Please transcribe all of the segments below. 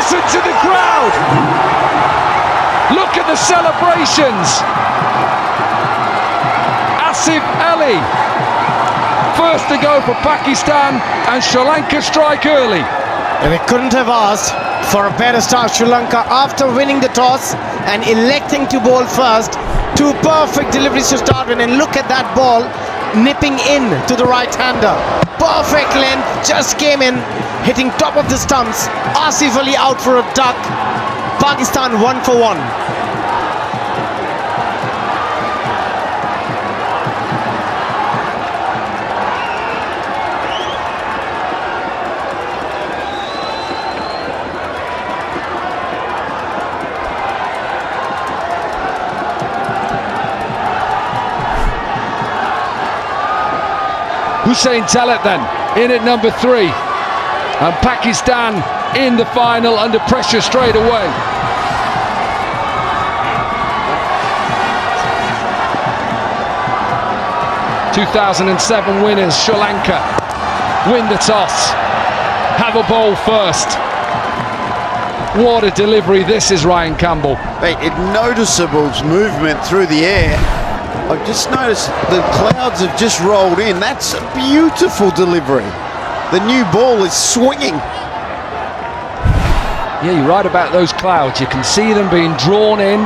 Listen to the crowd. Look at the celebrations. Asif Ali, first to go for Pakistan, and Sri Lanka strike early. And they couldn't have asked for a better start. Sri Lanka, after winning the toss and electing to bowl first, two perfect deliveries to start with, and look at that ball nipping in to the right-hander. Perfect length, just came in, hitting top of the stumps. Asif Ali out for a duck. Pakistan 1 for 1. Hussain Talat then in at number 3, and Pakistan in the final under pressure straight away. ...2007 winners Sri Lanka win the toss, have a bowl first. What a delivery this is, Ryan Campbell. Noticeable movement through the air. I've just noticed the clouds have just rolled in. That's a beautiful delivery. The new ball is swinging. Yeah, you're right about those clouds. You can see them being drawn in.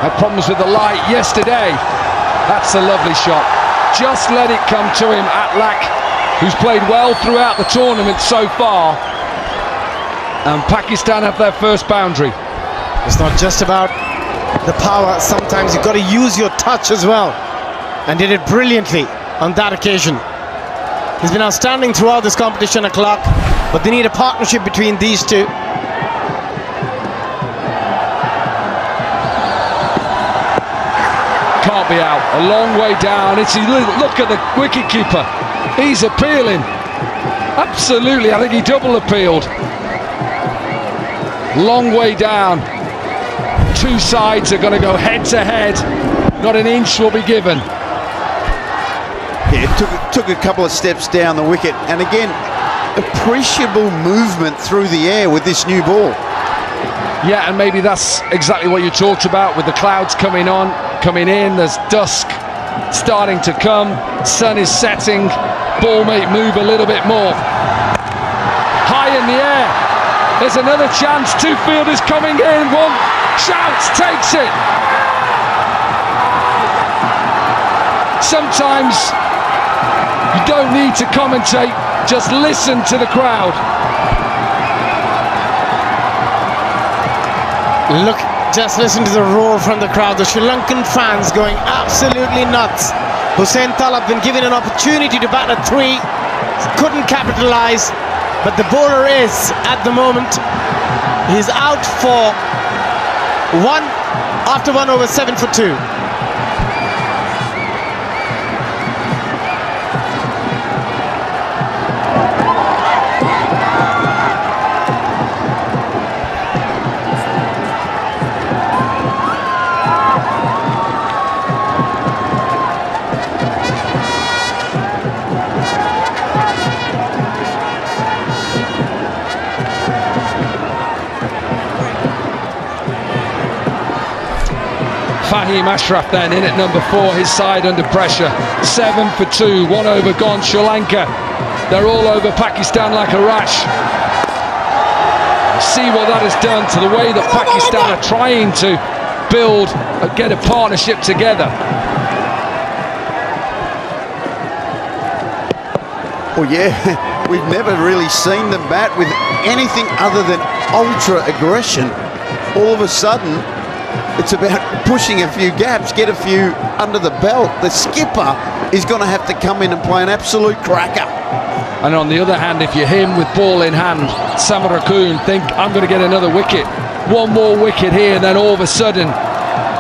Had problems with the light yesterday. That's a lovely shot. Just let it come to him, Atlak, who's played well throughout the tournament so far. And Pakistan have their first boundary. It's not just about the power, sometimes you've got to use your touch as well, and did it brilliantly on that occasion. He's been outstanding throughout this competition, Clark, but they need a partnership between these two. Can't be out, a long way down. Look at the wicketkeeper, he's appealing. Absolutely, I think he double appealed. Long way down. Two sides are going to go head to head. Not an inch will be given. Yeah, it took a couple of steps down the wicket, and again, appreciable movement through the air with this new ball. Yeah, and maybe that's exactly what you talked about with the clouds coming in. There's dusk starting to come. Sun is setting. Ball may move a little bit more. High in the air. There's another chance. Two fielders coming in. One shouts, takes it. Sometimes you don't need to commentate, just listen to the crowd. Look, just listen to the roar from the crowd. The Sri Lankan fans going absolutely nuts. Hussain Talat been given an opportunity to bat at 3, couldn't capitalize, but the bowler is, at the moment, he's out for 1 after 1 over 7 for 2. Fahim Ashraf then in at number 4, his side under pressure. 7 for 2, 1 over gone. Sri Lanka, they're all over Pakistan like a rash. See what that has done to the way that Pakistan are trying to build, get a partnership together. Well, yeah, we've never really seen them bat with anything other than ultra aggression. All of a sudden, it's about pushing a few gaps, get a few under the belt. The skipper is going to have to come in and play an absolute cracker. And on the other hand, if you're him with ball in hand, Samarakun, think, I'm going to get another wicket. One more wicket here, and then all of a sudden,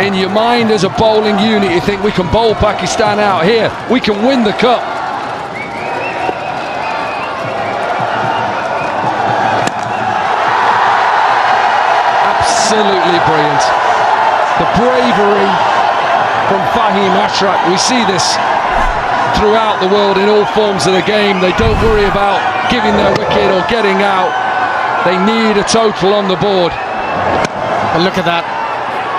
in your mind as a bowling unit, you think we can bowl Pakistan out here. We can win the cup. Absolutely brilliant. The bravery from Fahim Ashraf. We see this throughout the world in all forms of the game. They don't worry about giving their wicket or getting out. They need a total on the board. And look at that.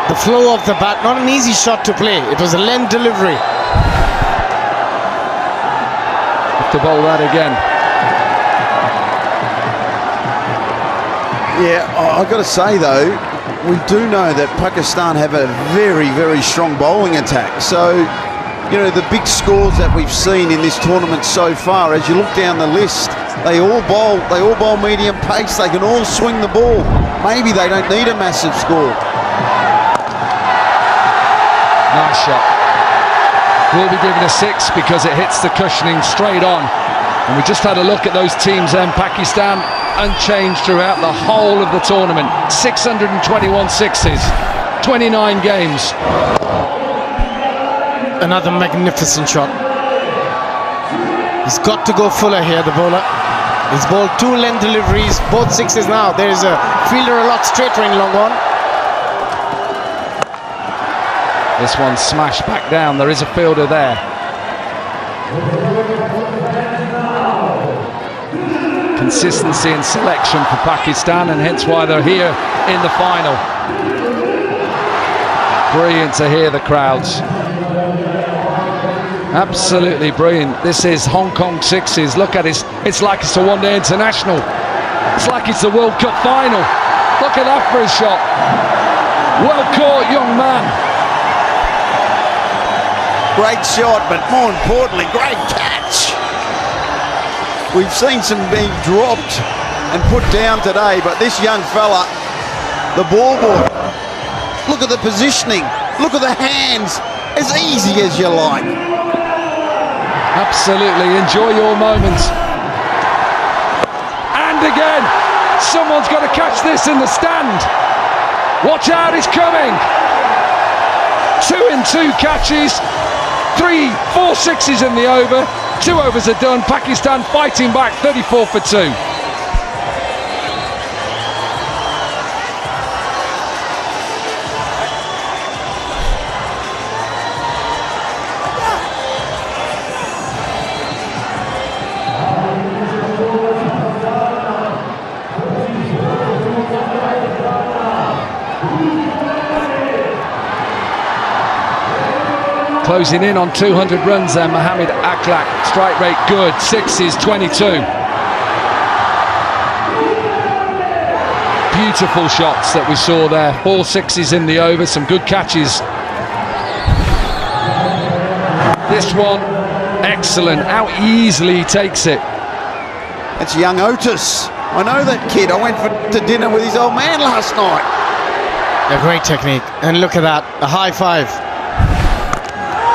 The flow of the bat, not an easy shot to play. It was a length delivery. Have to bowl that again. Yeah, I've got to say though, we do know that Pakistan have a very, very strong bowling attack. So, you know, the big scores that we've seen in this tournament so far, as you look down the list, they all bowl medium pace. They can all swing the ball. Maybe they don't need a massive score. Nice shot. Will be given a 6 because it hits the cushioning straight on. And we just had a look at those teams then. Pakistan unchanged throughout the whole of the tournament. 621 sixes, 29 games. Another magnificent shot. He's got to go fuller here, the bowler. He's bowled 2 length deliveries, both 6s now. There is a fielder a lot straighter in long on. This one smashed back down. There is a fielder there. Consistency and selection for Pakistan, and hence why they're here in the final. Brilliant to hear the crowds. Absolutely brilliant. This is Hong Kong sixes. Look at it. It's like it's a one-day international. It's like it's the World Cup final. Look at that for a shot. Well caught, young man. Great shot, but more importantly, great catch. We've seen some being dropped and put down today, but this young fella, the ball boy, look at the positioning, look at the hands, as easy as you like. Absolutely, enjoy your moments. And again, someone's got to catch this in the stand. Watch out, it's coming. 2 in 2 catches, 4 sixes in the over. 2 overs are done. Pakistan fighting back, 34 for 2. Closing in on 200 runs there, Mohammad Akhlaq. Strike rate good, 6s, 22. Beautiful shots that we saw there. 4 6s in the over, some good catches. This one, excellent. How easily he takes it. It's young Otis. I know that kid. I went to dinner with his old man last night. A great technique. And look at that, a high 5.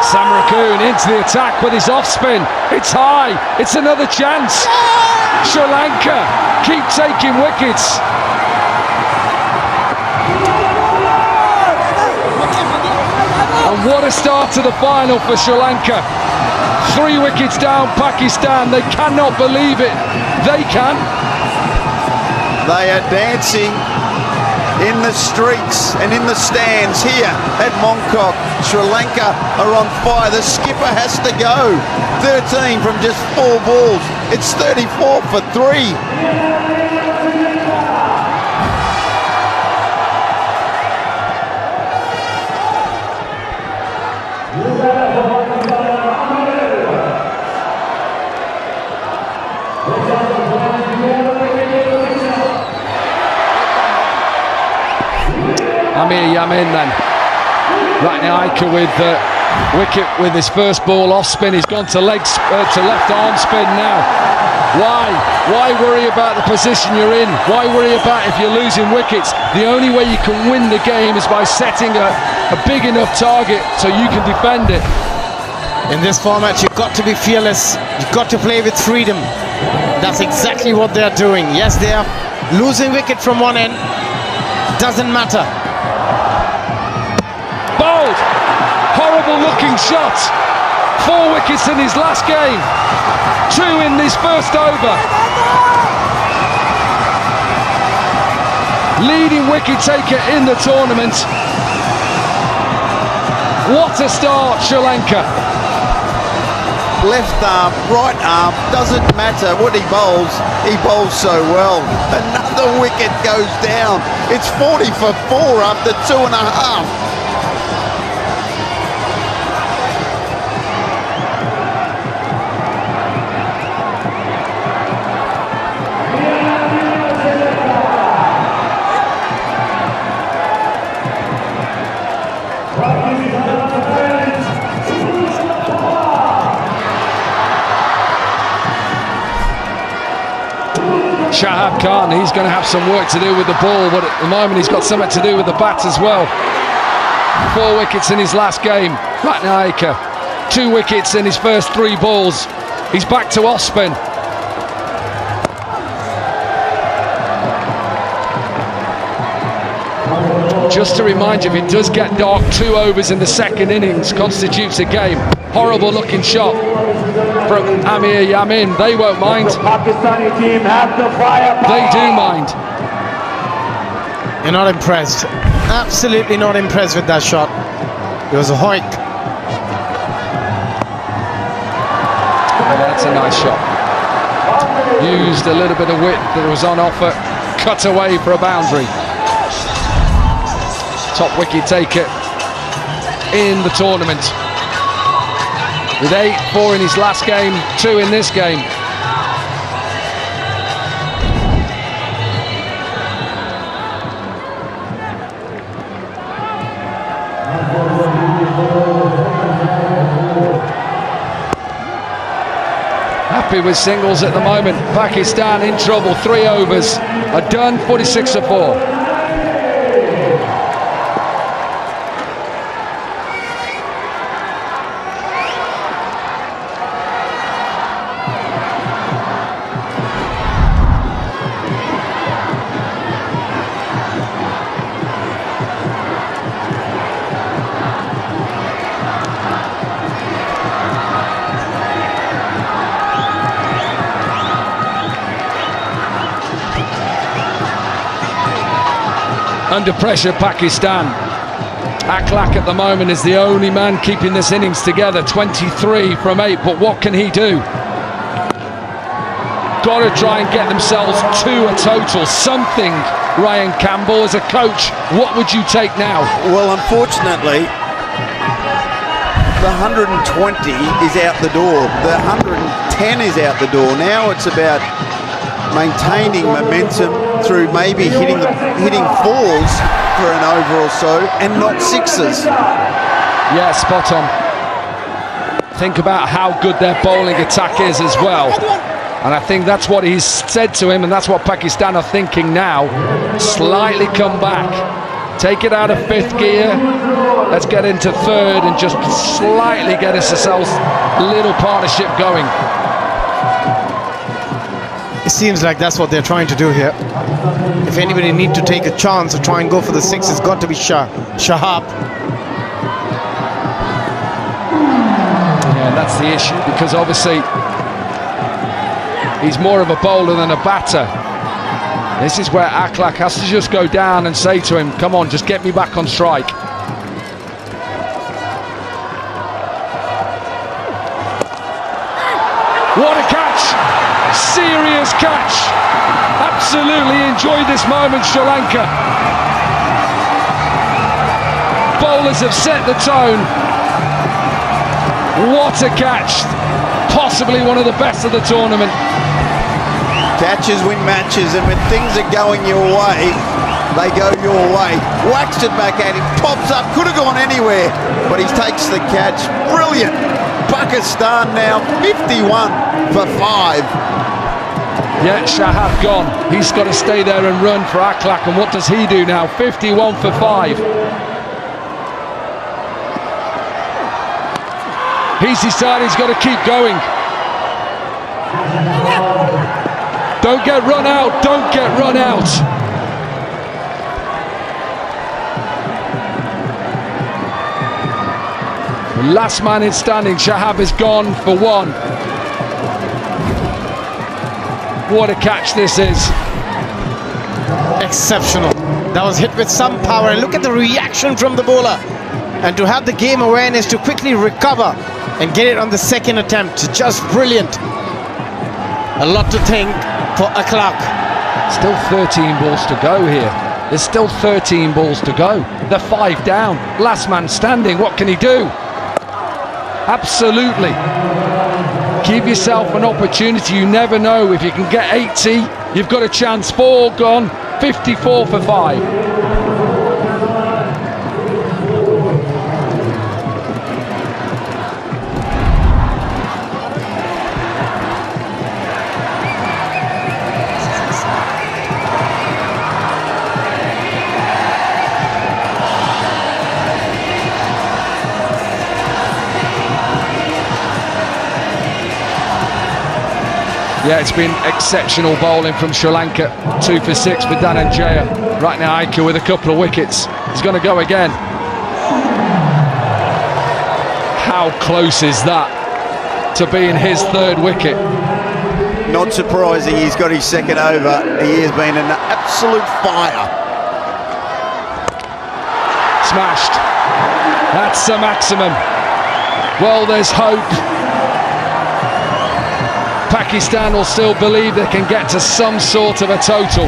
Samarakoon into the attack with his off spin. It's high. It's another chance. Sri Lanka keep taking wickets. And what a start to the final for Sri Lanka. 3 wickets down, Pakistan. They cannot believe it. They can. They are dancing in the streets and in the stands here at Mongkok. Sri Lanka are on fire. The skipper has to go. 13 from just 4 balls. It's 34 for 3. Ameer Yamin then. Right now Aika with wicket with his first ball off spin. He's gone to left arm spin now. Why worry about the position you're in? Why worry about if you're losing wickets? The only way you can win the game is by setting a big enough target so you can defend it. In this format, you've got to be fearless. You've got to play with freedom. That's exactly what they're doing. Yes, they are losing wicket from one end. Doesn't matter. Bowled. Horrible looking shot. 4 wickets in his last game. 2 in this first over. Leading wicket taker in the tournament. What a start, Sri Lanka. Left arm, right arm, doesn't matter what he bowls so well. Another wicket. wicket goes down. It's 40 for 4 after 2.5. Shahab Khan, he's going to have some work to do with the ball, but at the moment he's got something to do with the bat as well. 4 wickets in his last game. Ratnaika, 2 wickets in his first 3 balls. He's back to off-spin. Just to remind you, if it does get dark, 2 overs in the second innings constitutes a game. Horrible looking shot from Ameer Yamin. They won't mind. Pakistani team have the firepower. They do mind. You're not impressed. Absolutely not impressed with that shot. It was a hoik. That's a nice shot. Used a little bit of width that was on offer. Cut away for a boundary. Top wicket taker in the tournament. With 8, 4 in his last game, 2 in this game. Happy with singles at the moment. Pakistan in trouble. 3 overs are done. 46 for 4. Under pressure, Pakistan. Akhlaq at the moment is the only man keeping this innings together. 23 from 8, but what can he do? Got to try and get themselves to a total. Something, Ryan Campbell, as a coach, what would you take now? Well, unfortunately, the 120 is out the door. The 110 is out the door. Now it's about maintaining momentum through maybe hitting 4s for an over or so and not 6s. Yeah, spot on. Think about how good their bowling attack is as well. And I think that's what he's said to him, and that's what Pakistan are thinking now. Slightly come back. Take it out of 5th gear. Let's get into 3rd and just slightly get ourselves a little partnership going. It seems like that's what they're trying to do here. If anybody need to take a chance or try and go for the 6, it's got to be Shahab. Yeah, that's the issue, because obviously he's more of a bowler than a batter. This is where Akhlaq has to just go down and say to him, come on, just get me back on strike. What a catch! Serious catch! Absolutely enjoyed this moment, Sri Lanka. Bowlers have set the tone. What a catch! Possibly one of the best of the tournament. Catches win matches, and when things are going your way, they go your way. Waxed it back at him, pops up, could have gone anywhere, but he takes the catch. Brilliant. Pakistan now 51 for 5. Yeah, Shahab gone. He's got to stay there and run for Akhlaq, and what does he do now? 51 for 5. He's decided he's got to keep going. Don't get run out, don't get run out. The last man in standing, Shahab is gone for 1. What a catch this is. Exceptional. That was hit with some power, and look at the reaction from the bowler. And to have the game awareness to quickly recover and get it on the 2nd attempt, just brilliant. A lot to think for Akhlaq. Still 13 balls to go here. There's still 13 balls to go. They're 5 down. Last man standing. What can he do? Absolutely. Give yourself an opportunity. You never know. If you can get 80, you've got a chance. 4 gone. 54 for 5. Yeah, it's been exceptional bowling from Sri Lanka. 2 for 6 for Dhananjaya. Right now, Aika with a couple of wickets. He's going to go again. How close is that to being his 3rd wicket? Not surprising, he's got his 2nd over. He has been an absolute fire. Smashed. That's the maximum. Well, there's hope. Pakistan will still believe they can get to some sort of a total.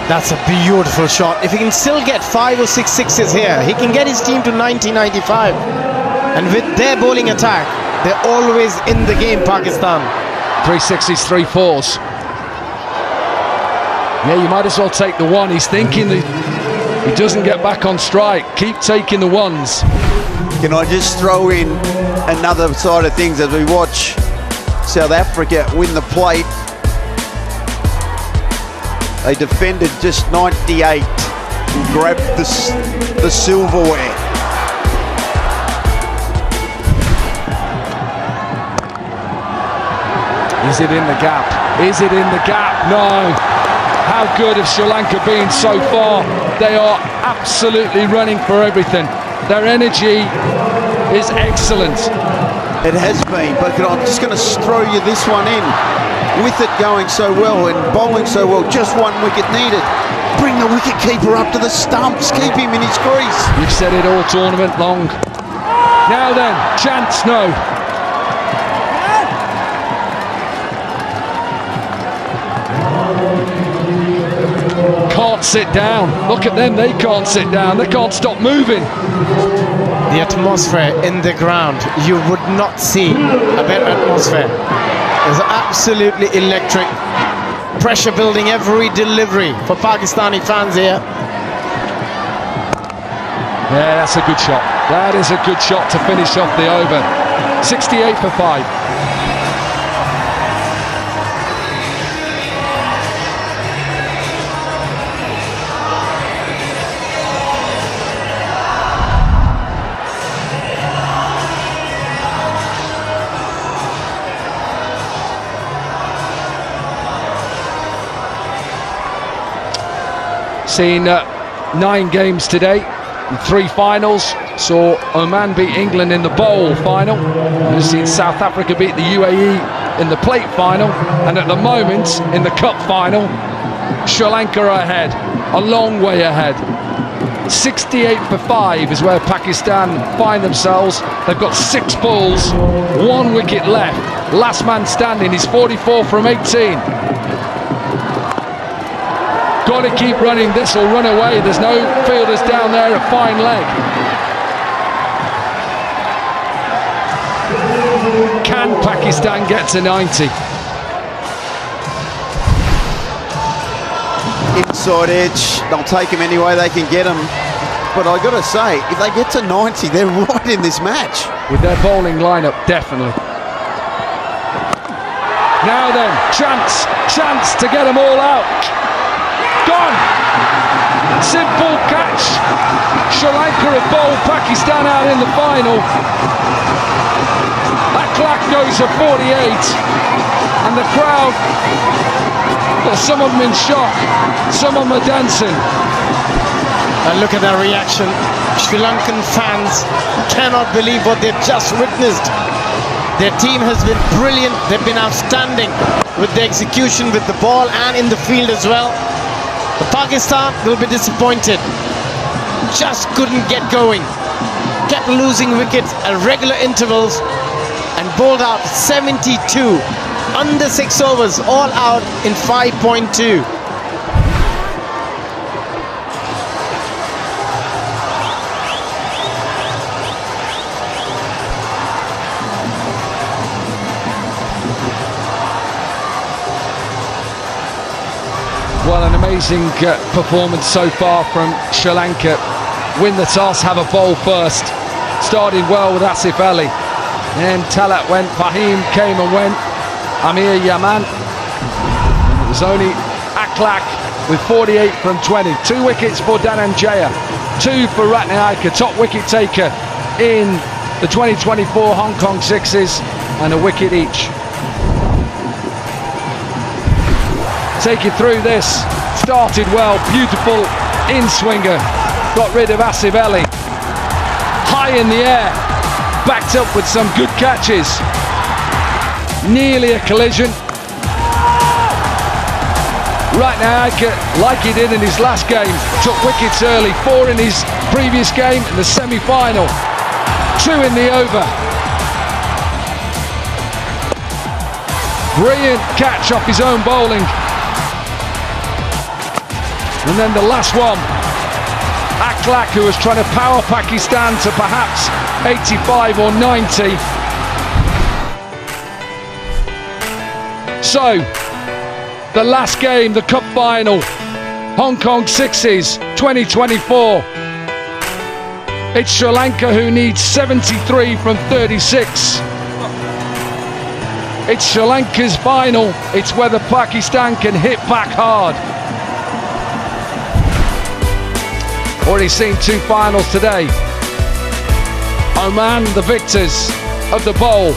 That's a beautiful shot. If he can still get 5 or 6 sixes here, he can get his team to 90-95. And with their bowling attack, they're always in the game, Pakistan. 3 6s, 3 4s. Yeah, you might as well take the 1. He's thinking that he doesn't get back on strike. Keep taking the 1s. Can I just throw in another side of things as we watch South Africa win the plate? They defended just 98 and grabbed the silverware. Is it in the gap? Is it in the gap? No. How good have Sri Lanka been so far? They are absolutely running for everything. Their energy is excellent. It has been, but I'm just going to throw you this one in. With it going so well and bowling so well, just 1 wicket needed. Bring the wicket keeper up to the stumps, keep him in his crease. You've said it all tournament long. Now then, chance, no. Can't sit down. Look at them, they can't sit down. They can't stop moving. The atmosphere in the ground, you would not see a better atmosphere. It's absolutely electric. Pressure building every delivery for Pakistani fans here. Yeah, that's a good shot. That is a good shot to finish off the over. 68 for 5. Seen 9 games today, 3 finals. Saw Oman beat England in the bowl final. We've seen South Africa beat the UAE in the plate final. And at the moment, in the cup final, Sri Lanka are ahead, a long way ahead. 68 for 5 is where Pakistan find themselves. They've got 6 balls, 1 wicket left. Last man standing is 44 from 18. Got to keep running, this will run away. There's no fielders down there, a fine leg. Can Pakistan get to 90? Inside edge, they'll take him any way they can get him. But I got to say, if they get to 90, they're right in this match. With their bowling lineup, definitely. Now then, chance to get them all out. Gone! Simple catch. Sri Lanka have bowled Pakistan out in the final. That clock goes to 48. And the crowd, well, some of them in shock, some of them are dancing. And look at their reaction. Sri Lankan fans cannot believe what they've just witnessed. Their team has been brilliant. They've been outstanding with the execution, with the ball and in the field as well. But Pakistan will be disappointed. Just couldn't get going. Kept losing wickets at regular intervals and bowled out 72 under 6 overs, all out in 5.2. Well, an amazing performance so far from Sri Lanka. Win the toss, have a bowl first. Started well with Asif Ali. Then Talat went, Fahim came and went. Ameer Yaman. And it was only Aklak with 48 from 20. 2 wickets for Dhananjaya, 2 for Ratnayaka, top wicket taker in the 2024 Hong Kong Sixes, and a wicket each. Taking through this, started well, beautiful in-swinger, got rid of Asif Ali. High in the air, backed up with some good catches. Nearly a collision. Right now, like he did in his last game, took wickets early, 4 in his previous game in the semi-final, 2 in the over. Brilliant catch off his own bowling. And then the last one, Aklak, who was trying to power Pakistan to perhaps 85 or 90. So, the last game, the cup final, Hong Kong Sixes 2024. It's Sri Lanka who needs 73 from 36. It's Sri Lanka's final. It's whether Pakistan can hit back hard. Already seen 2 finals today. Oman, the victors of the bowl.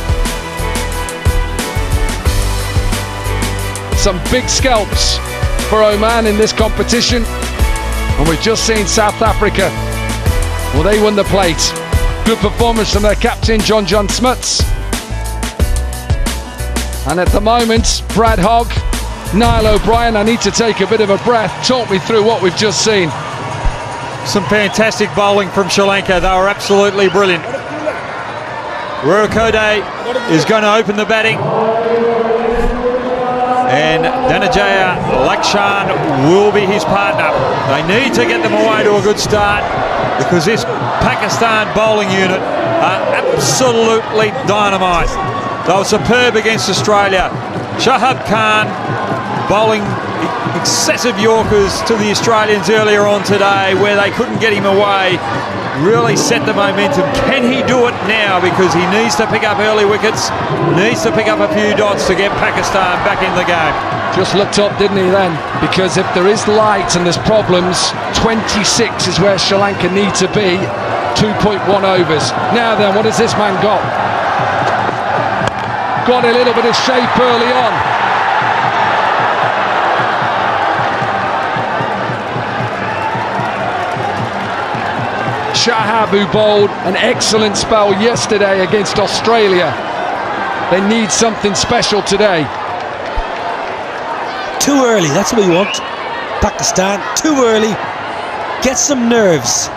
Some big scalps for Oman in this competition. And we've just seen South Africa. Well, they won the plate. Good performance from their captain, John Smuts. And at the moment, Brad Hogg, Niall O'Brien, I need to take a bit of a breath. Talk me through what we've just seen. Some fantastic bowling from Sri Lanka. They were absolutely brilliant. Ruakode is going to open the batting. And Dhananjaya Lakshan will be his partner. They need to get them away to a good start because this Pakistan bowling unit are absolutely dynamite. They were superb against Australia. Shahab Khan bowling excessive Yorkers to the Australians earlier on today where they couldn't get him away. Really set the momentum. Can he do it now? Because he needs to pick up early wickets, needs to pick up a few dots to get Pakistan back in the game. Just looked up, didn't he then? Because if there is light and there's problems, 26 is where Sri Lanka need to be. 2.1 overs. Now then, what has this man got? Got a little bit of shape early on. Shahab, who bowled an excellent spell yesterday against Australia. They need something special today. Too early, that's what we want. Pakistan, too early. Get some nerves.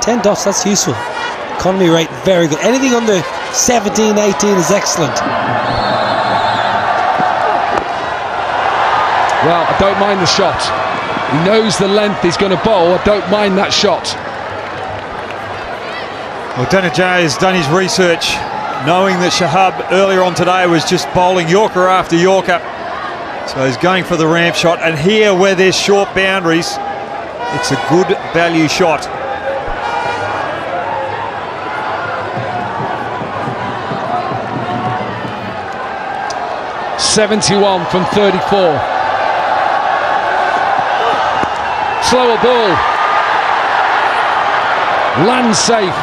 10 dots, that's useful. Economy rate, very good. Anything under 17, 18 is excellent. Well, I don't mind the shot. He knows the length he's going to bowl. I don't mind that shot. Well, Dhananjaya has done his research, knowing that Shahab earlier on today was just bowling Yorker after Yorker. So he's going for the ramp shot. And here, where there's short boundaries, it's a good value shot. .71 from 34. Slower ball. Land safe.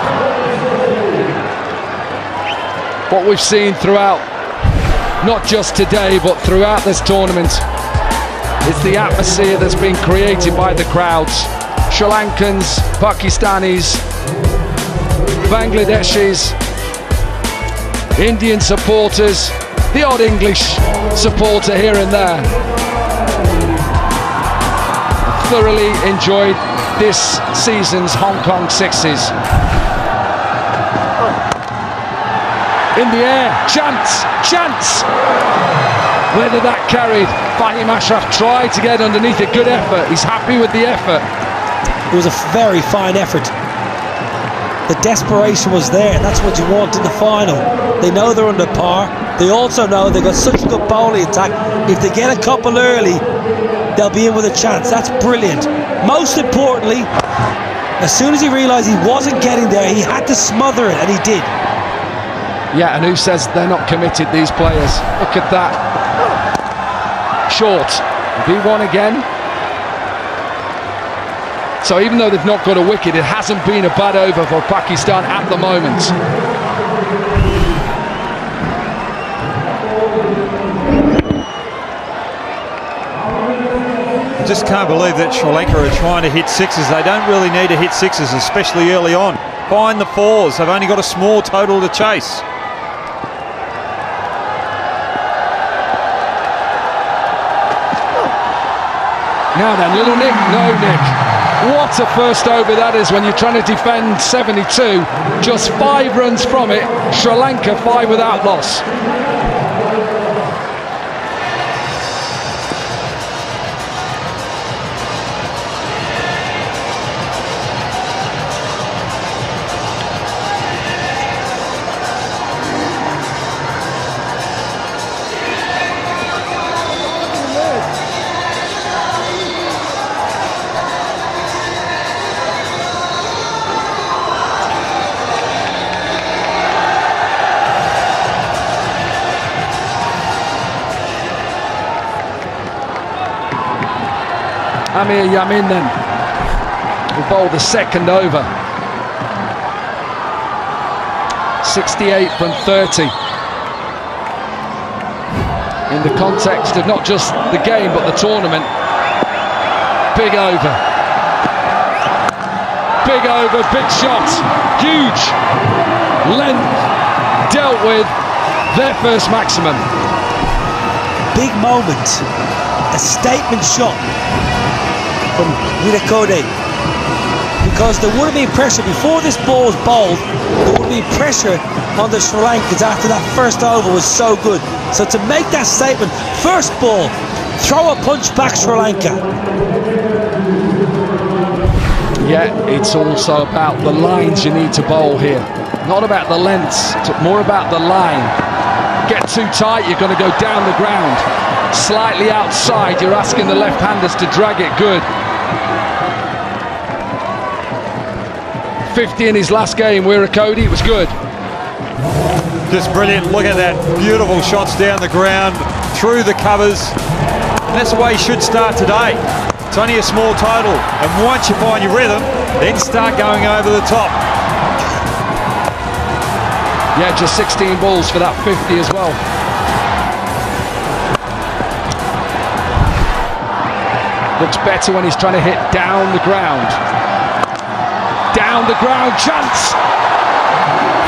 What we've seen throughout, not just today, but throughout this tournament, is the atmosphere that's been created by the crowds. Sri Lankans, Pakistanis, Bangladeshis, Indian supporters, the odd English supporter here and there. I thoroughly enjoyed this season's Hong Kong Sixes. in the air, chance, chance. Whether that carried, Fahim Ashraf tried to get underneath it, good effort, he's happy with the effort. It was a very fine effort. The desperation was there, and that's what you want in the final. They know they're under par. They also know they've got such a good bowling attack. If they get a couple early, they'll be in with a chance. That's brilliant. Most importantly, as soon as he realised he wasn't getting there, he had to smother it, and he did. Yeah, and who says they're not committed, these players? Look at that. Short. V1 again. So even though they've not got a wicket, it hasn't been a bad over for Pakistan at the moment. I just can't believe that Sri Lanka are trying to hit sixes. They don't really need to hit sixes, especially early on. Find the fours. They've only got a small total to chase. Now then, little nick, no nick. What a first over that is when you're trying to defend 72. Just 5 runs from it. Sri Lanka 5 without loss. Ameer Yamin then will bowl the second over. 68 from 30. In the context of not just the game but the tournament. Big over. Big over, big shot. Huge. Length dealt with their first maximum. Big moment. A statement shot from Virakode, because there would have been pressure before this ball was bowled. There would have been pressure on the Sri Lankans after that first over was so good. So to make that statement, first ball, throw a punch back Sri Lanka. Yeah, it's also about the lines you need to bowl here. Not about the lengths, more about the line. Get too tight, you're going to go down the ground. Slightly outside, you're asking the left-handers to drag it good. 50 in his last game, Virakode, it was good. Just brilliant. Look at that. Beautiful shots down the ground, through the covers. And that's the way you should start today. It's only a small total. And once you find your rhythm, then start going over the top. Yeah, just 16 balls for that 50 as well. Looks better when he's trying to hit down the ground. Down the ground, chance!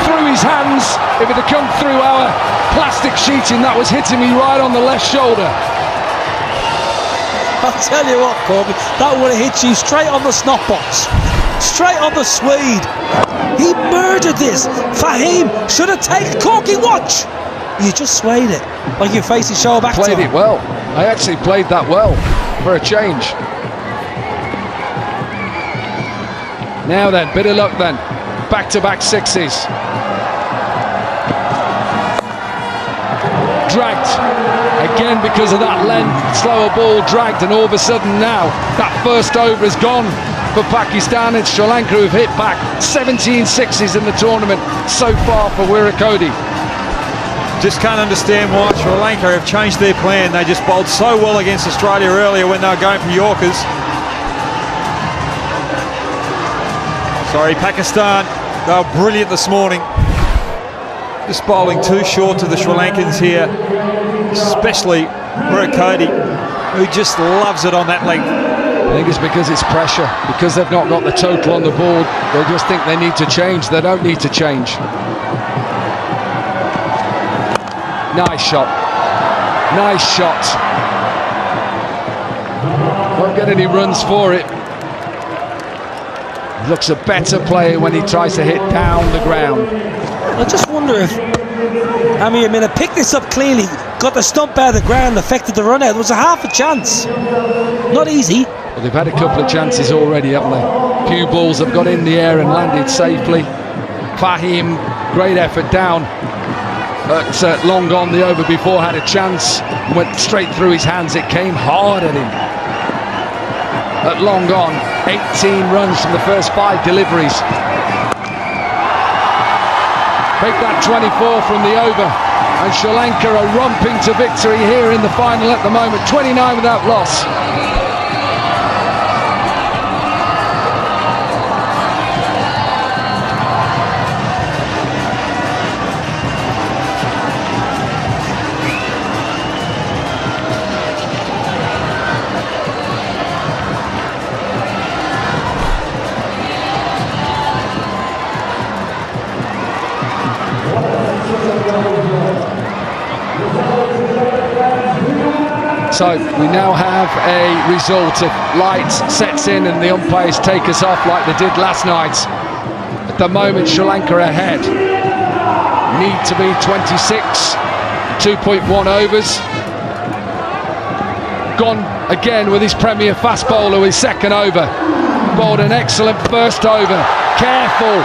Through his hands. If it had come through our plastic sheeting, that was hitting me right on the left shoulder. I'll tell you what, Corbin, that would have hit you straight on the snot box. Straight on the Swede. He murdered this. Fahim should have taken Corky, watch! You just swayed it, like you're facing show back to him. Played it well. I actually played that well, for a change. Now then, bit of luck then. Back-to-back sixes. Dragged. Again because of that length, slower ball dragged, and all of a sudden now, that first over is gone for Pakistan. It's Sri Lanka who've hit back 17 sixes in the tournament so far for Virakode. Just can't understand why Sri Lanka have changed their plan. They just bowled so well against Australia earlier when they were going for Yorkers. Sorry, Pakistan, they were brilliant this morning. Just bowling too short to the Sri Lankans here, especially Virakode, who just loves it on that length. I think it's because it's pressure, because they've not got the total on the board. They just think they need to change. They don't need to change. Nice shot. Nice shot. Won't get any runs for it. Looks a better player when he tries to hit down the ground. I just wonder if Ameer Mina picked this up cleanly, got the stump out of the ground, affected the run out. It was a half a chance. Not easy. Well, they've had a couple of chances already, haven't they? A few balls have got in the air and landed safely. Fahim, great effort down at long on. The over before had a chance, went straight through his hands. It came hard at him. At long on, 18 runs from the first 5 deliveries. Make that 24 from the over, and Sri Lanka are romping to victory here in the final at the moment. 29 without loss. So we now have a result of lights sets in and the umpires take us off like they did last night. At the moment, Sri Lanka ahead. Need to be 26, 2.1 overs. Gone again with his premier fast bowler with second over. Bowled an excellent first over. Careful.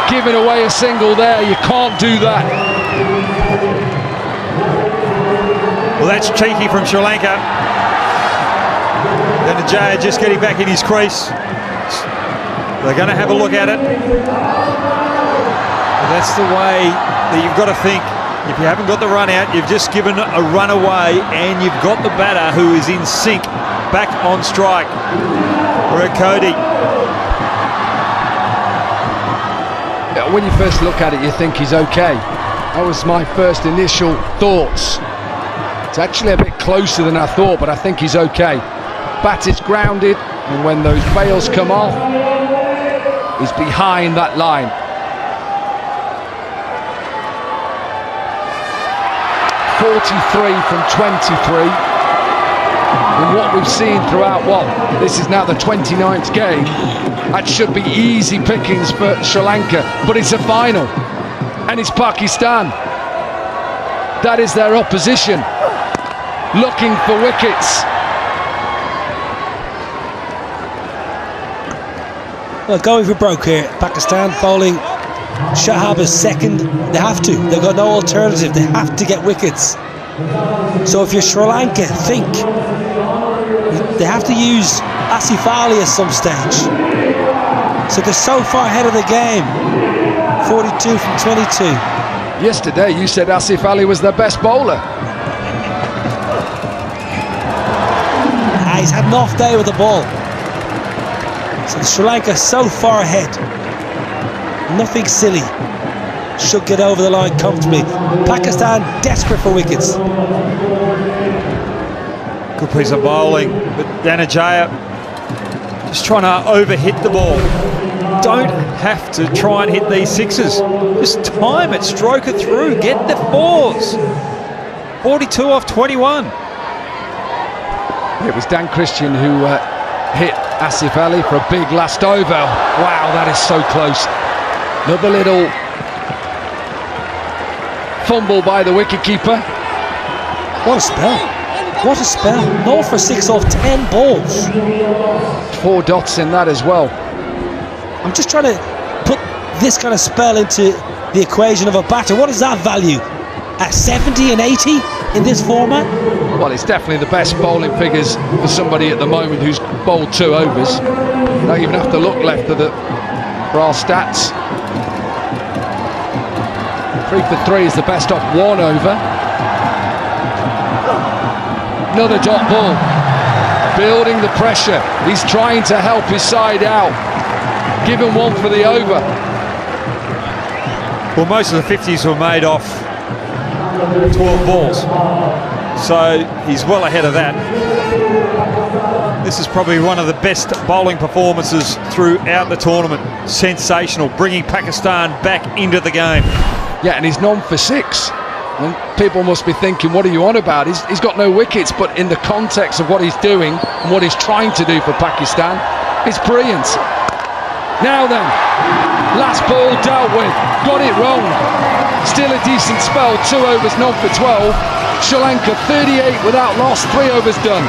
Giving away a single there. You can't do that. Well, that's cheeky from Sri Lanka. Then Ajaya just getting back in his crease. They're going to have a look at it. But that's the way that you've got to think. If you haven't got the run out, you've just given a run away, and you've got the batter who is in sync back on strike. Cody. When you first look at it, you think he's okay. That was my first initial thoughts. It's actually a bit closer than I thought, but I think he's okay. Bat is grounded, and when those bails come off, he's behind that line. .43 from 23. And what we've seen throughout this is now the 29th game, that should be easy pickings for Sri Lanka, but it's a final, and it's Pakistan. That is their opposition, looking for wickets. Well, going for broke here. Pakistan bowling Shahab is second. They have to. They've got no alternative. They have to get wickets. So if you're Sri Lanka, think they have to use Asif Ali at some stage. So they're so far ahead of the game. 42 from 22. Yesterday you said Asif Ali was their best bowler. He's had an off day with the ball. So Sri Lanka so far ahead. Nothing silly. Should get over the line comfortably. Pakistan desperate for wickets. Good piece of bowling, but Danajaya just trying to overhit the ball. Don't have to try and hit these sixes. Just time it, stroke it through, get the fours. 42 off 21. It was Dan Christian who hit Asif Ali for a big last over. Wow, that is so close. Another little fumble by the wicketkeeper. What a spell. What a spell. 0 for 6 off 10 balls. 4 dots in that as well. I'm just trying to put this kind of spell into the equation of a batter. What is that value? At 70 and 80 in this format? Well, it's definitely the best bowling figures for somebody at the moment who's bowled 2 overs. Don't even have to look left for our stats. 3 for 3 is the best off 1 over. Another dot ball. Building the pressure. He's trying to help his side out. Give him 1 for the over. Well, most of the 50s were made off 12 balls. So he's well ahead of that. This is probably one of the best bowling performances throughout the tournament. Sensational, bringing Pakistan back into the game. Yeah, and he's 0 for 6. And people must be thinking, what are you on about? He's got no wickets, but in the context of what he's doing and what he's trying to do for Pakistan, it's brilliant. Now then, last ball dealt with, got it wrong. Still a decent spell, 2 overs, 0 for 12. Sri Lanka 38 without loss, 3 overs done.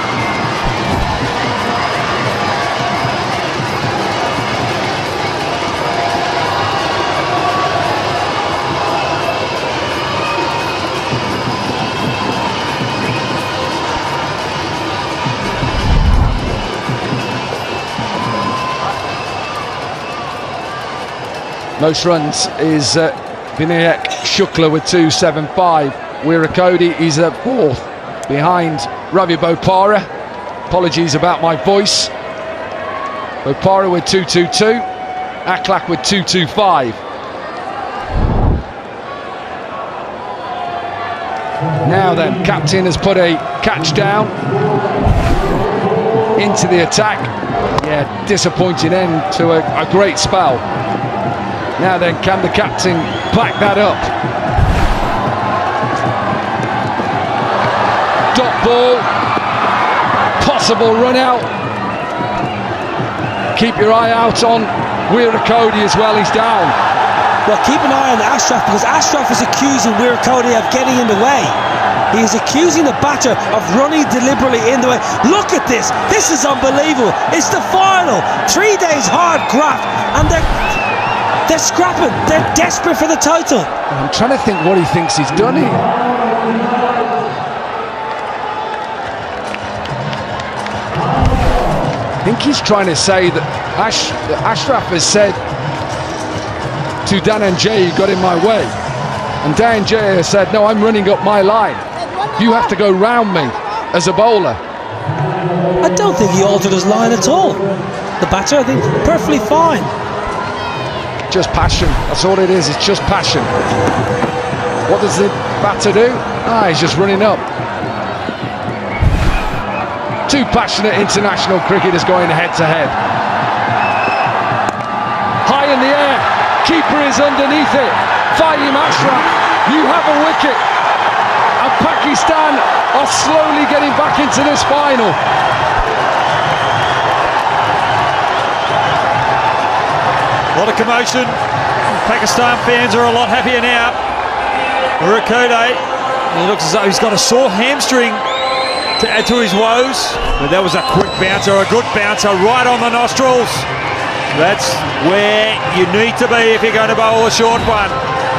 Most runs is Vinayak Shukla with 275. Wirakodi is at 4th behind Ravi Bopara. Apologies about my voice. Bopara with 222. Aklak with 225. Now then, captain has put a catch down into the attack. Yeah, disappointing end to a great spell. Now then, can the captain back that up? Dot ball, possible run out. Keep your eye out on Wirakodi as well, he's down. Well, keep an eye on Ashraf, because Ashraf is accusing Wirakodi of getting in the way. He is accusing the batter of running deliberately in the way. Look at this is unbelievable. It's the final, 3 days hard graft, and they're scrapping. They're desperate for the title. I'm trying to think what he thinks he's done here. I think he's trying to say that Ashraf has said to Dhananjay, you got in my way. And Dhananjay has said, no, I'm running up my line. You have to go round me as a bowler. I don't think he altered his line at all. The batter, I think, perfectly fine. Just passion, that's all it is, it's just passion. What does the batter do? He's just running up. Two passionate international cricketers going head to head. High in the air, keeper is underneath it. Fahim Ashraf, you have a wicket. And Pakistan are slowly getting back into this final. A lot of commotion. Pakistan fans are a lot happier now. Wirakodi, he looks as though he's got a sore hamstring to add to his woes. But that was a quick bouncer, a good bouncer, right on the nostrils. That's where you need to be if you're going to bowl a short one.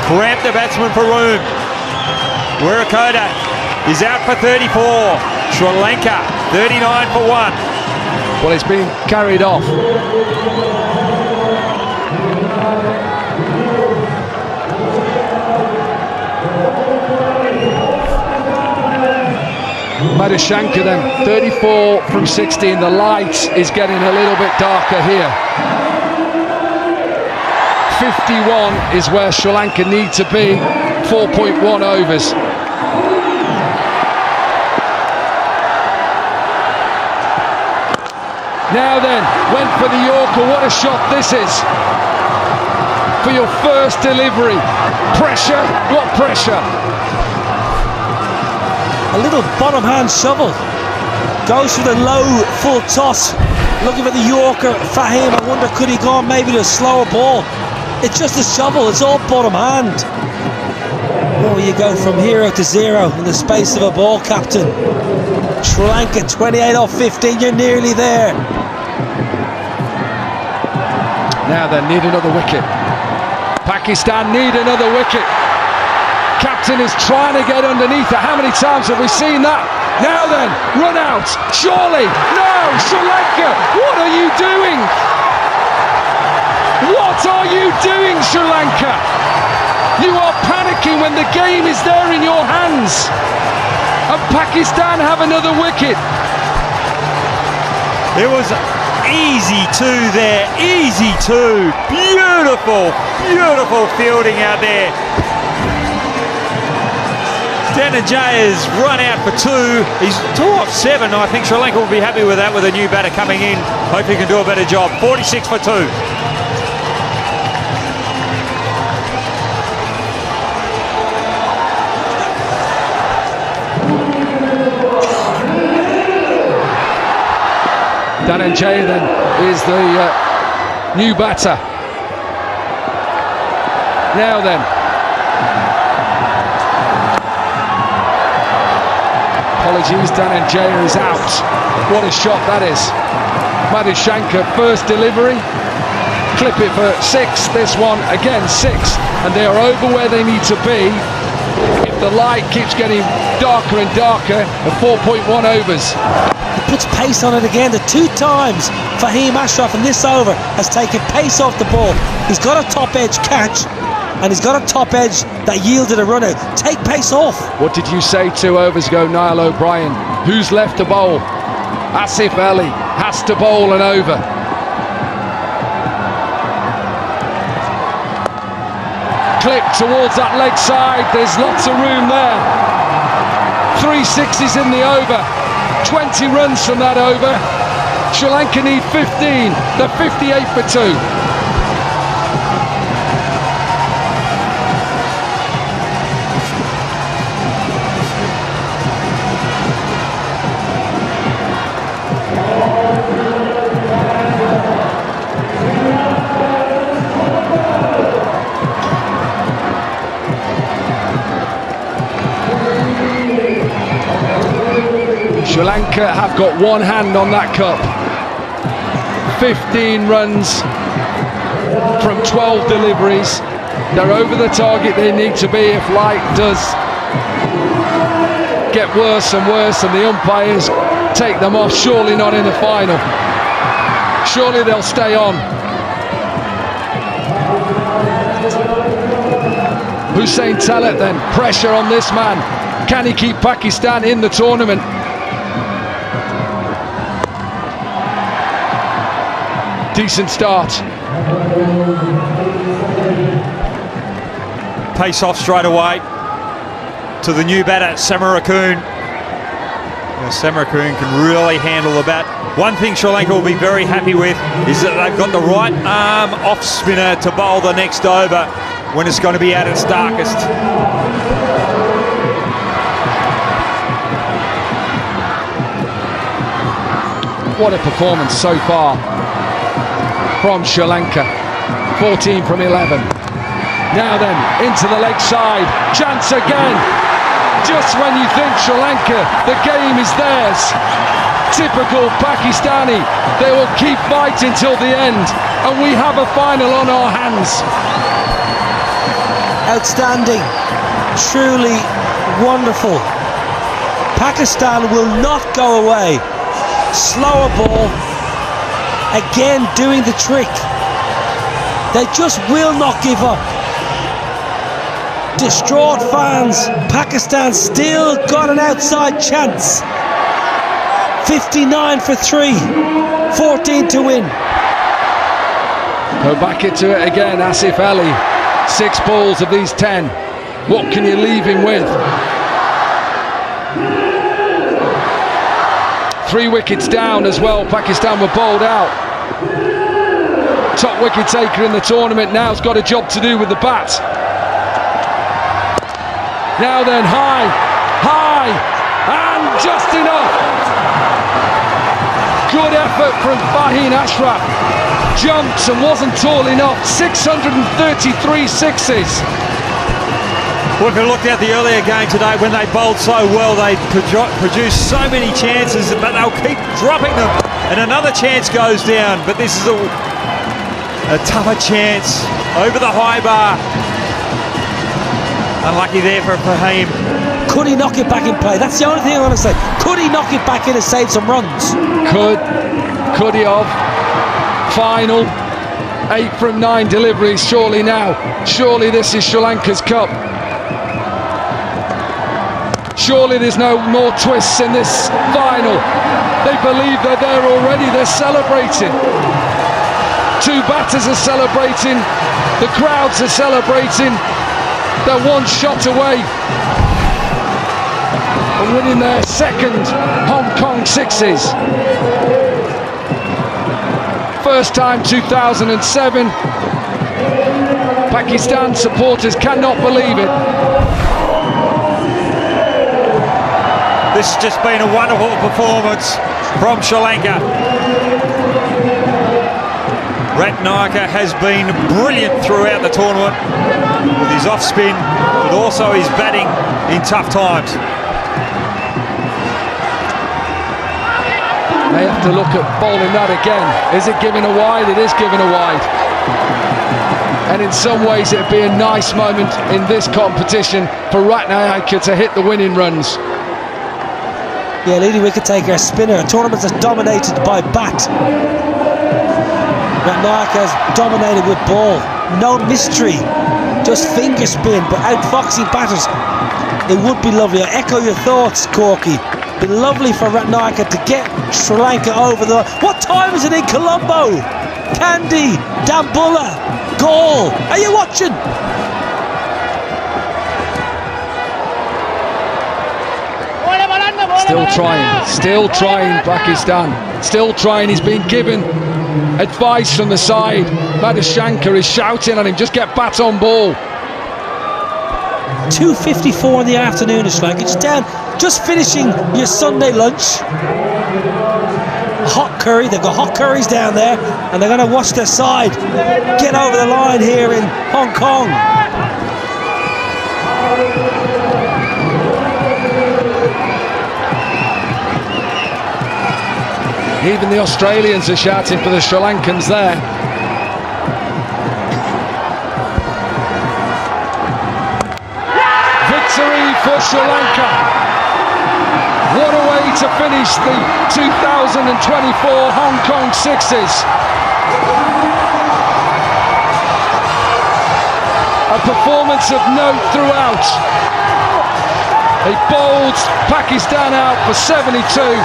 Cramp the batsman for room. Wirakodi is out for 34. Sri Lanka 39 for 1. Well, it's been carried off. Madhushankar then, 34 from 16. The light is getting a little bit darker here. 51 is where Sri Lanka need to be. 4.1 overs. Now then, went for the Yorker. What a shot this is. For your first delivery. Pressure, what pressure? A little bottom hand shovel. Goes for the low full toss. Looking for the Yorker. Fahim, I wonder could he go on maybe to a slower ball. It's just a shovel, it's all bottom hand. Oh, you go from 0 to 0 in the space of a ball, captain. Sri Lanka 28 off 15, you're nearly there. Now they need another wicket. Pakistan need another wicket. Captain is trying to get underneath it. How many times have we seen that? Now then, run out, surely. No, Sri Lanka, what are you doing? What are you doing, Sri Lanka? You are panicking when the game is there in your hands. And Pakistan have another wicket. It was easy two there, easy two. Beautiful, beautiful fielding out there. Dhananjay has run out for 2. He's 2 off 7. I think Sri Lanka will be happy with that with a new batter coming in. Hope he can do a better job. 46 for 2. Dhananjay then is the new batter. Now then, apologies, Dhananjaya is out. What a shot that is. Madhushankar, first delivery, clip it for 6, this one again 6, and they are over where they need to be. If the light keeps getting darker and darker at 4.1 overs. He puts pace on it again. The 2 times Fahim Ashraf in this over has taken pace off the ball. He's got a top edge catch and he's got a top edge that yielded a run out. Take pace off. What did you say 2 overs ago, Niall O'Brien? Who's left to bowl? Asif Ali has to bowl an over. Clip towards that leg side, there's lots of room there. 3 sixes in the over, 20 runs from that over. Sri Lanka need 15, they're 58 for 2. Sri Lanka have got one hand on that cup. 15 runs from 12 deliveries. They're over the target they need to be if light does get worse and worse and the umpires take them off. Surely not in the final. Surely they'll stay on. Hussain Talat then, pressure on this man. Can he keep Pakistan in the tournament? Decent start. Pace off straight away to the new batter, Samarakun. Samarakun can really handle the bat. One thing Sri Lanka will be very happy with is that they've got the right arm off spinner to bowl the next over when it's going to be at its darkest. What a performance so far from Sri Lanka. 14 from 11. Now then, into the leg side, chance again. Just when you think Sri Lanka, the game is theirs. Typical Pakistani, they will keep fighting till the end, and we have a final on our hands. Outstanding, truly wonderful. Pakistan will not go away. Slower ball, again doing the trick. They just will not give up. Distraught fans, Pakistan still got an outside chance. 59 for 3, 14 to win. Go back into it again, Asif Ali. 6 balls of these 10. What can you leave him with? 3 wickets down as well. Pakistan were bowled out. Top wicket taker in the tournament now's got a job to do with the bat. Now then, high, and just enough. Good effort from Fahim Ashraf. Jumped and wasn't tall enough. 633 sixes. Well, if you looked at the earlier game today when they bowled so well, they produced so many chances, but they'll keep dropping them. And another chance goes down, but this is a tougher chance over the high bar. Unlucky there for Fahim. Could he knock it back in play? That's the only thing I want to say. Could he knock it back in and save some runs? Could he have? Final 8 from 9 deliveries. Surely now. Surely this is Sri Lanka's cup. Surely there's no more twists in this final. They believe they're there already. They're celebrating. 2 batters are celebrating. The crowds are celebrating. They're 1 shot away from winning their 2nd Hong Kong sixes. First time 2007. Pakistan supporters cannot believe it. This has just been a wonderful performance from Sri Lanka. Ratnaika has been brilliant throughout the tournament with his off spin, but also his batting in tough times. They have to look at bowling that again. Is it given a wide? It is given a wide. And in some ways it'd be a nice moment in this competition for Ratnaika to hit the winning runs. Yeah, leading wicket taker, spinner. A tournament that's dominated by bat. Ratnaika has dominated with ball. No mystery. Just finger spin, but outfoxing batters. It would be lovely. I echo your thoughts, Corky. Be lovely for Ratnaika to get Sri Lanka over the... What time is it in Colombo? Kandy, Dambulla, Gaul. Are you watching? Still trying Pakistan. Still trying. He's been given advice from the side. Madhushankar is shouting at him, just get bat on ball. 2:54 in the afternoon, it's like it's down. Just finishing your Sunday lunch. Hot curry, they've got hot curries down there, and they're going to watch their side get over the line here in Hong Kong. Even the Australians are shouting for the Sri Lankans there. Victory for Sri Lanka. What a way to finish the 2024 Hong Kong Sixes. A performance of note throughout. They bowled Pakistan out for 72.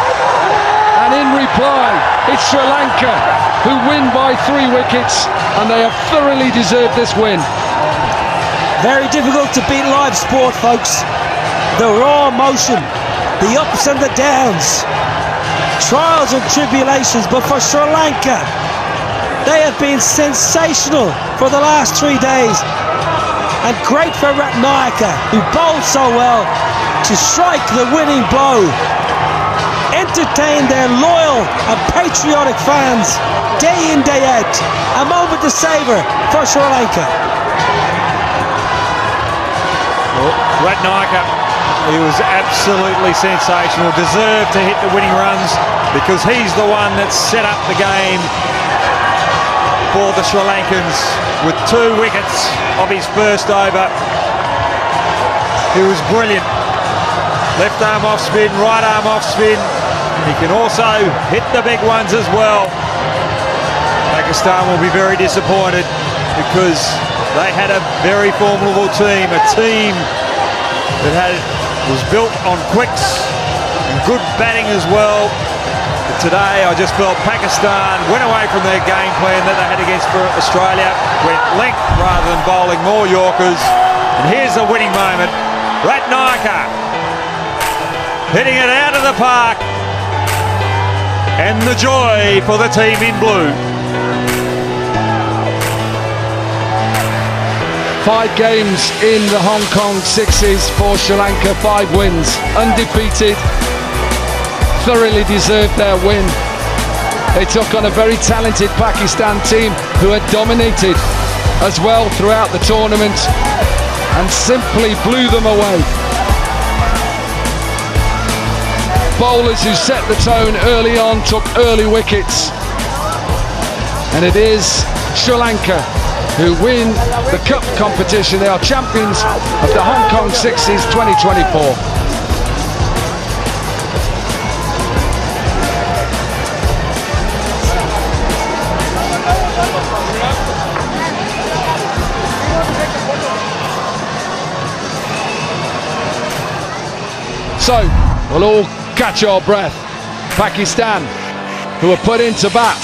And in reply, it's Sri Lanka who win by 3 wickets, and they have thoroughly deserved this win. Very difficult to beat live sport, folks. The raw emotion, the ups and the downs, trials and tribulations, but for Sri Lanka, they have been sensational for the last 3 days. And great for Ratnaika, who bowled so well, to strike the winning blow. Entertain their loyal and patriotic fans day in, day out. A moment to savour for Sri Lanka. Well, Ratnaika, he was absolutely sensational. Deserved to hit the winning runs because he's the one that set up the game for the Sri Lankans with 2 wickets of his first over. He was brilliant. Left arm off spin, right arm off spin. He can also hit the big ones as well. Pakistan will be very disappointed because they had a very formidable team, a team that was built on quicks and good batting as well. But today I just felt Pakistan went away from their game plan that they had against Australia, went length rather than bowling more Yorkers. And here's the winning moment. Ratnaika hitting it out of the park. And the joy for the team in blue. 5 games in the Hong Kong Sixes for Sri Lanka, 5 wins, undefeated, thoroughly deserved their win. They took on a very talented Pakistan team who had dominated as well throughout the tournament and simply blew them away. Bowlers who set the tone early on took early wickets, and it is Sri Lanka who win the cup competition. They are champions of the Hong Kong Sixes 2024. So we'll all catch our breath. Pakistan, who were put into bat,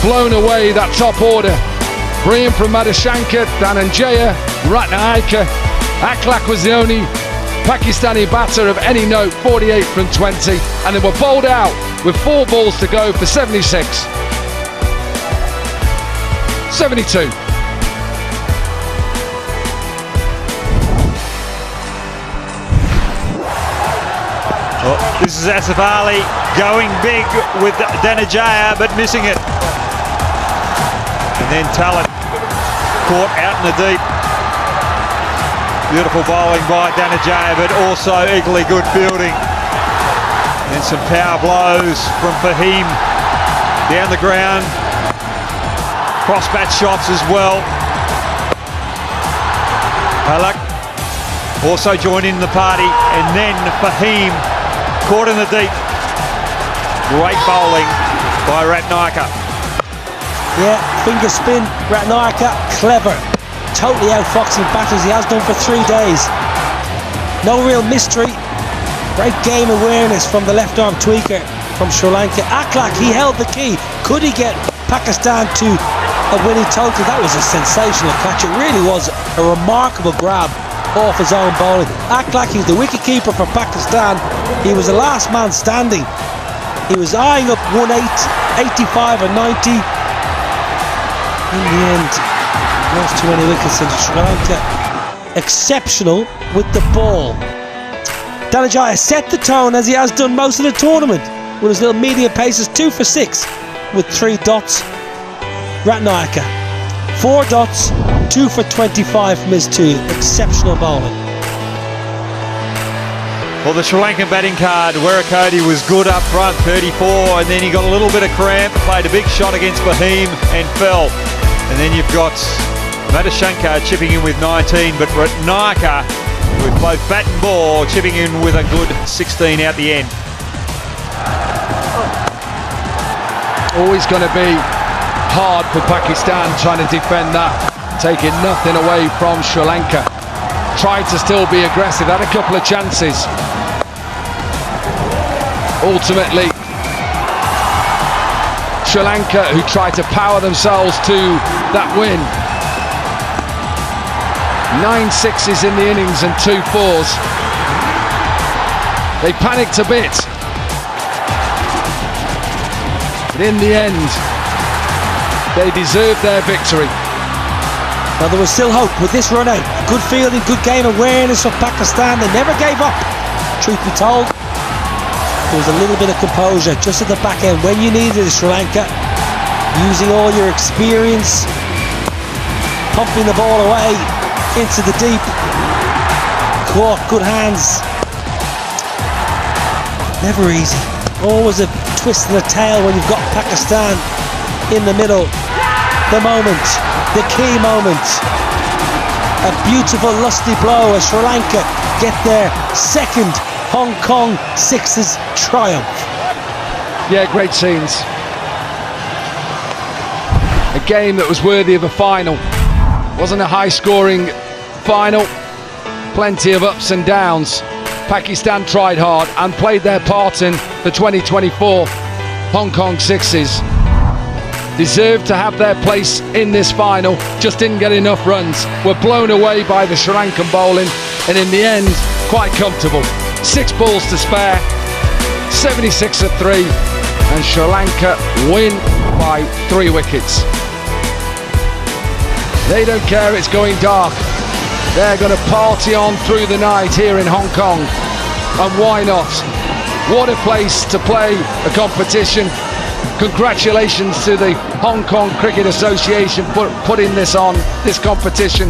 blown away that top order. Brilliant from Madhushankar, Dhananjaya, Ratnaika. Akhlaq was the only Pakistani batter of any note, 48 from 20, and they were bowled out with 4 balls to go for 76. 72. Well, this is Asif Ali going big with Dhananjaya but missing it. And then Talent caught out in the deep. Beautiful bowling by Dhananjaya, but also equally good fielding. And some power blows from Fahim down the ground. Cross-bat shots as well. Halak also joined in the party, and then Fahim caught in the deep. Great bowling by Ratnayaka. Yeah, finger spin, Ratnayaka, clever. Totally outfoxing batters, he has done for 3 days. No real mystery. Great game awareness from the left arm tweaker from Sri Lanka. Akhlaq, he held the key. Could he get Pakistan to a winning total? That was a sensational catch. It really was a remarkable grab off his own bowling. Akhlaq, he's the wicket keeper for Pakistan. He was the last man standing. He was eyeing up 85 or 90. In the end, lost too many wickets in Sri Lanka. Exceptional with the ball. Dhananjaya set the tone as he has done most of the tournament with his little medium paces. 2 for 6 with 3 dots. Ratnayaka 4 dots, 2 for 25 from his 2. Exceptional bowling. Well, the Sri Lankan batting card, Werakoti was good up front, 34, and then he got a little bit of cramp, played a big shot against Fahim and fell. And then you've got Madhushankar chipping in with 19, but Ratnayaka with both bat and ball chipping in with a good 16 out the end. Always going to be hard for Pakistan trying to defend that, taking nothing away from Sri Lanka. Tried to still be aggressive, had a couple of chances. Ultimately, Sri Lanka, who tried to power themselves to that win. 9 sixes in the innings and 2 fours. They panicked a bit. But in the end, they deserved their victory. Now there was still hope with this run out. Good fielding, good game awareness of Pakistan. They never gave up. Truth be told, there was a little bit of composure just at the back end when you needed it, Sri Lanka. Using all your experience, pumping the ball away into the deep. Caught, good hands. Never easy. Always a twist in the tail when you've got Pakistan in the middle. The moment, the key moment. A beautiful lusty blow as Sri Lanka get their second Hong Kong Sixers triumph. Yeah, great scenes. A game that was worthy of a final. Wasn't a high-scoring final. Plenty of ups and downs. Pakistan tried hard and played their part in the 2024 Hong Kong Sixes. Deserved to have their place in this final, just didn't get enough runs. Were blown away by the Sri Lankan bowling, and in the end, quite comfortable. 6 balls to spare, 76 at 3, and Sri Lanka win by 3 wickets. They don't care it's going dark. They're going to party on through the night here in Hong Kong, and why not? What a place to play a competition. Congratulations to the Hong Kong Cricket Association for putting this on, this competition.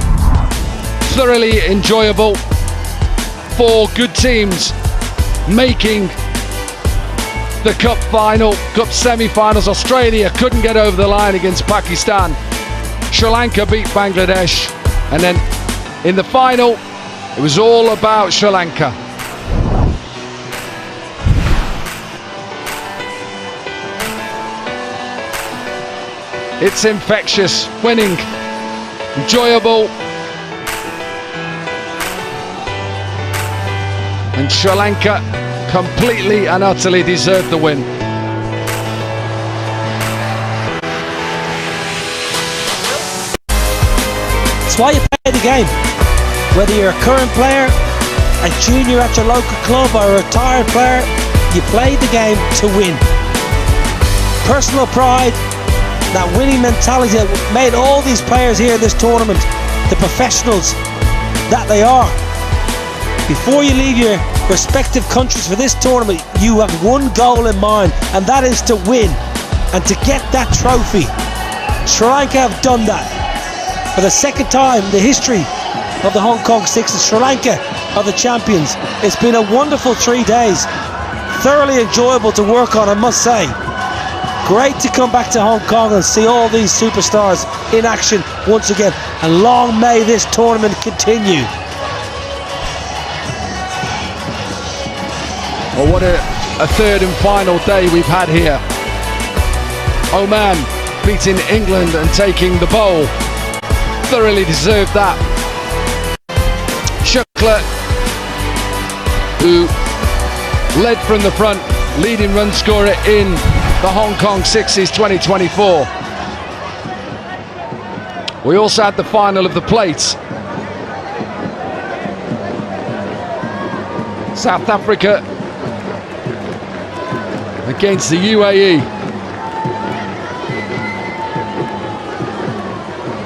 Thoroughly enjoyable. 4 good teams making the cup final, cup semi-finals. Australia couldn't get over the line against Pakistan. Sri Lanka beat Bangladesh, and then in the final it was all about Sri Lanka. It's infectious, winning, enjoyable, and Sri Lanka completely and utterly deserved the win. That's why you play the game. Whether you're a current player, a junior at your local club, or a retired player, you play the game to win. Personal pride, that winning mentality that made all these players here in this tournament the professionals that they are. Before you leave your respective countries for this tournament, you have one goal in mind, and that is to win and to get that trophy. Sri Lanka have done that. For the second time in the history of the Hong Kong Sixers, Sri Lanka are the champions. It's been a wonderful 3 days. Thoroughly enjoyable to work on, I must say. Great to come back to Hong Kong and see all these superstars in action once again. And long may this tournament continue. Well, what a third and final day we've had here. Oman beating England and taking the bowl. Thoroughly deserved that. Shukla, who led from the front, leading run scorer in the Hong Kong Sixes 2024. We also had the final of the plates. South Africa against the UAE.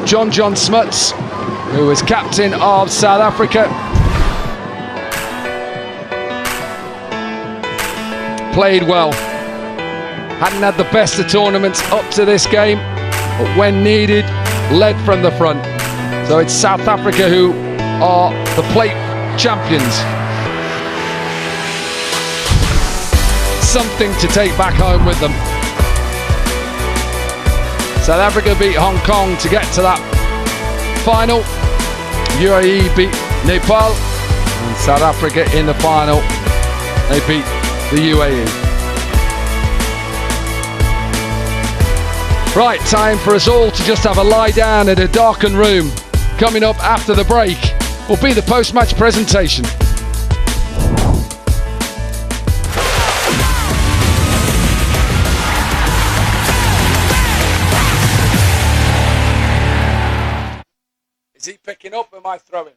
John Smuts, who was captain of South Africa, played well. Hadn't had the best of tournaments up to this game, but when needed, led from the front. So it's South Africa who are the plate champions. Something to take back home with them. South Africa beat Hong Kong to get to that final. UAE beat Nepal, and South Africa in the final, they beat the UAE. Right, time for us all to just have a lie down in a darkened room. Coming up after the break will be the post-match presentation. Is he picking up or am I throwing?